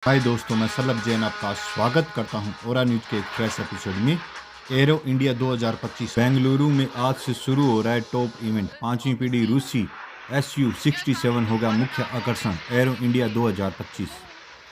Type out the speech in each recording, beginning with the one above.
हाय दोस्तों, मैं सल्लभ जैन आपका स्वागत करता हूं ओरा न्यूज के एक फ्रेश एपिसोड में। एरो इंडिया 2025 बेंगलुरु में आज से शुरू हो रहा है टॉप इवेंट। पांचवी पीढ़ी रूसी SU-67 होगा मुख्य आकर्षण। एरो इंडिया 2025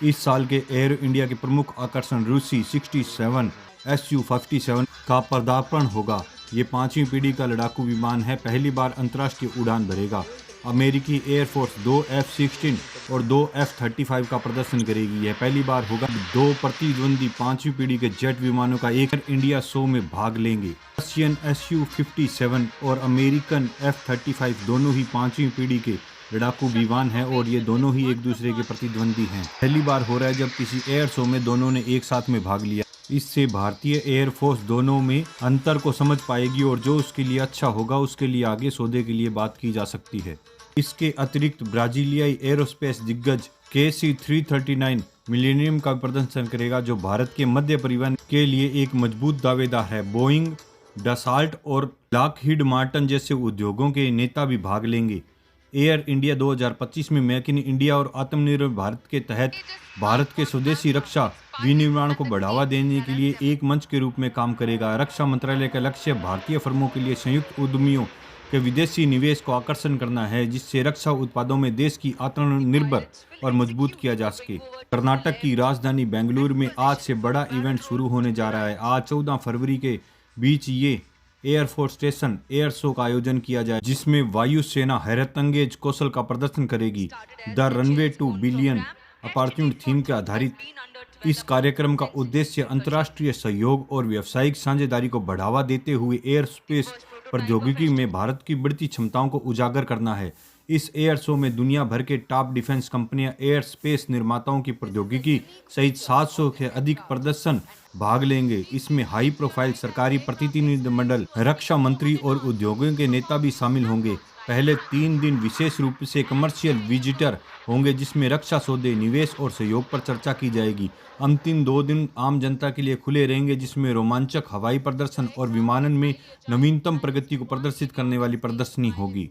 इस साल के एरो इंडिया के प्रमुख आकर्षण रूसी 67 SU-57 का पदार्पण होगा। ये पांचवी पीढ़ी का लड़ाकू विमान है, पहली बार अंतर्राष्ट्रीय उड़ान भरेगा। अमेरिकी एयरफोर्स दो F-16 और दो F-35 का प्रदर्शन करेगी। यह पहली बार होगा दो प्रतिद्वंदी पांचवी पीढ़ी के जेट विमानों का एक इंडिया शो में भाग लेंगे। रशियन SU-57 और अमेरिकन F-35 दोनों ही पांचवी पीढ़ी के लड़ाकू विमान हैं और ये दोनों ही एक दूसरे के प्रतिद्वंदी हैं। पहली बार हो रहा है जब किसी एयर शो में दोनों ने एक साथ में भाग लिया। इससे भारतीय एयरफोर्स दोनों में अंतर को समझ पाएगी और जो उसके लिए अच्छा होगा उसके लिए आगे सौदे के लिए बात की जा सकती है। इसके अतिरिक्त ब्राजीलियाई एरोस्पेस दिग्गज KC-339 मिलेनियम का प्रदर्शन करेगा, जो भारत के मध्य परिवहन के लिए एक मजबूत दावेदार है। बोइंग, डसाल्ट और लॉकहीड मार्टिन जैसे उद्योगों के नेता भी भाग लेंगे। एयर इंडिया 2025 में मेक इन इंडिया और आत्मनिर्भर भारत के तहत भारत के स्वदेशी रक्षा विनिर्माण को बढ़ावा देने के लिए एक मंच के रूप में काम करेगा। रक्षा मंत्रालय का लक्ष्य भारतीय फर्मों के लिए संयुक्त उद्यमियों के विदेशी निवेश को आकर्षण करना है, जिससे रक्षा उत्पादों में देश की आत्मनिर्भर और मजबूत किया जा सके। कर्नाटक की राजधानी बेंगलुरु में आज से बड़ा इवेंट शुरू होने जा रहा है। आज 14 फरवरी के बीच ये एयरफोर्स स्टेशन एयर शो का आयोजन किया जाए, जिसमें वायुसेना हैरतअंगेज कौशल का प्रदर्शन करेगी। The runway two billion opportunity theme के आधारित इस कार्यक्रम का उद्देश्य अंतर्राष्ट्रीय सहयोग और व्यावसायिक साझेदारी को बढ़ावा देते हुए एयर स्पेस प्रौद्योगिकी में भारत की बढ़ती क्षमताओं को उजागर करना है। इस एयर शो में दुनिया भर के टॉप डिफेंस कंपनियां, एयर स्पेस निर्माताओं की प्रौद्योगिकी सहित 700 के अधिक प्रदर्शन भाग लेंगे। इसमें हाई प्रोफाइल सरकारी प्रतिनिधिमंडल, रक्षा मंत्री और उद्योगों के नेता भी शामिल होंगे। पहले 3 दिन विशेष रूप से कमर्शियल विजिटर होंगे, जिसमें रक्षा सौदे, निवेश और सहयोग पर चर्चा की जाएगी। अंतिम 2 दिन आम जनता के लिए खुले रहेंगे, जिसमें रोमांचक हवाई प्रदर्शन और विमानन में नवीनतम प्रगति को प्रदर्शित करने वाली प्रदर्शनी होगी।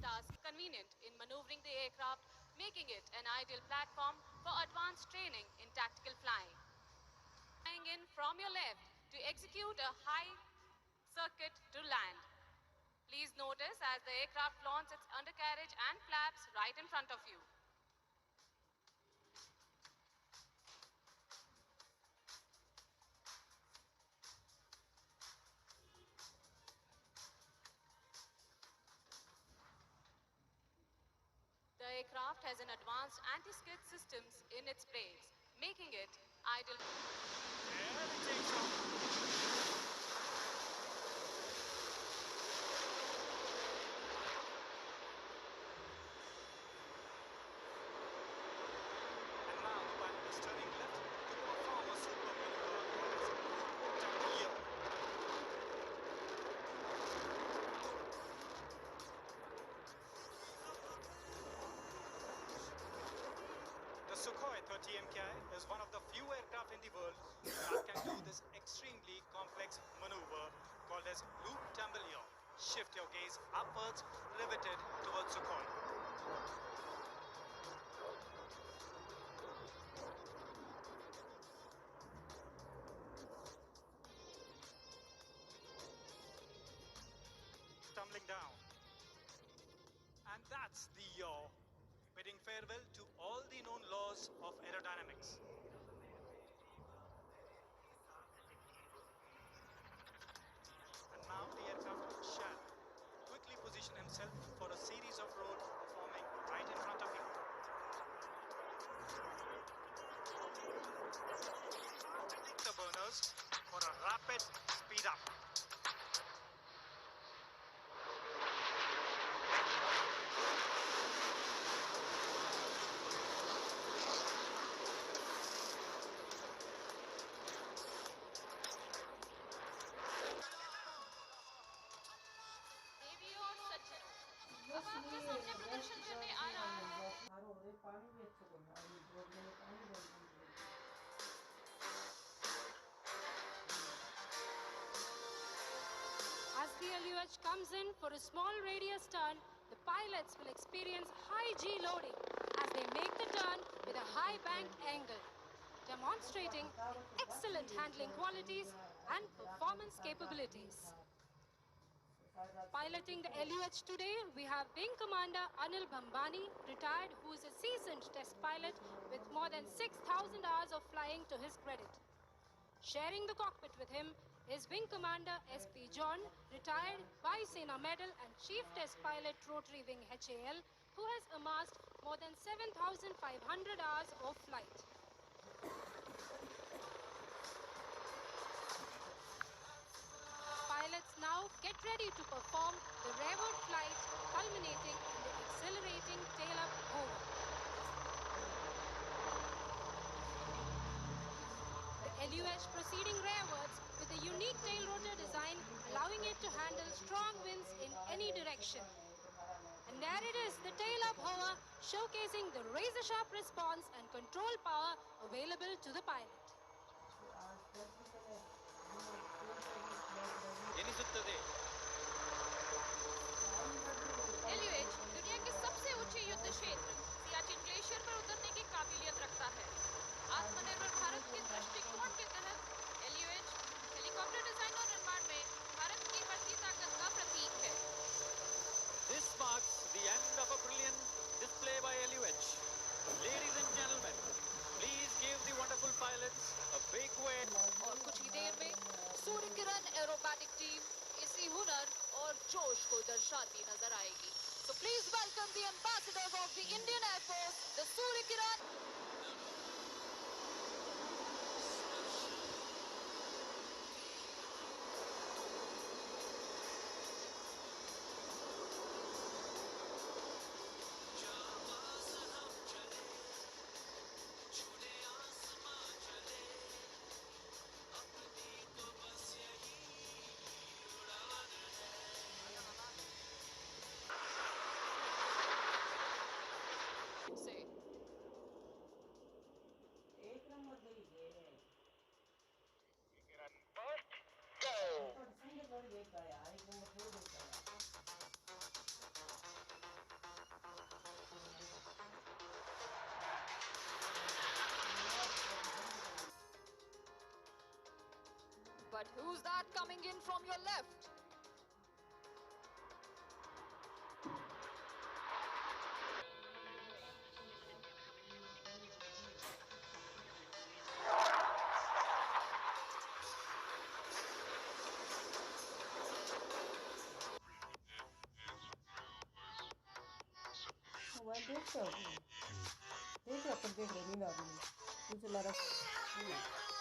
Please notice as the aircraft launches its undercarriage and flaps right in front of you. The aircraft has an advanced anti-skid systems in its brakes, making it ideal. The Sukhoi 30 MKI is one of the few aircraft in the world that can do this extremely complex maneuver called as loop tumble yaw. Shift your gaze upwards, riveted towards Sukhoi. Tumbling down. And that's the yaw, bidding farewell to all the known laws of aerodynamics. And now the aircraft shall quickly position himself for a series of roll forming right in front of him. The burners for a rapid speed up. देवियों और सज्जनों, अब आपके सामने प्रदर्शन करने आ रहा है As the LUH comes in for a small radius turn, the pilots will experience high G loading as they make the turn with a high bank angle. The demonstrating excellent handling qualities and performance capabilities. Piloting the LUH today, we have Wing Commander Anil Bhambani, retired, who is a seasoned test pilot with more than 6,000 hours of flying to his credit. Sharing the cockpit with him is Wing Commander SP John, retired Vayu-Sena Medal and Chief Test Pilot Rotary Wing HAL, who has amassed more than 7,500 hours of flight. Pilots now get ready to perform the rearward flight, culminating in the exhilarating tail-up hover. The LUH proceeding rearwards with a unique tail rotor design, allowing it to handle strong winds in any direction. And there it is, the tail-up hover, showcasing the razor-sharp response and control power available to the pilot. ಎನಿಸುತ್ತದೆ LUH दुनिया के सबसे ऊंचे युद्ध क्षेत्र Siachen glacier पर उतरने की काबिलियत रखता है। आत्मनिर्भर भारत के दृष्टिकोण के तहत LUH हेलीकॉप्टर डिजाइन और निर्माण में भारत की बढ़ती ताकत का प्रतीक है। This marks the end of a brilliant display by LUH. Ladies and gentlemen, please give the wonderful pilots a big wave. और कुछ ही देर में सूर्य किरण एरोबैटिक टीम इसी हुनर और जोश को दर्शाती नजर आएगी। So please welcome the ambassadors of the Indian Air Force, the Surya Kiran. से एक नंबर दे गए संगे लड़ गए का यार एक नंबर छोड़ देता है But who's that coming in from your left? Mobile देख रहे हो अपन देख रहे नींद आ रही है तू चला रहा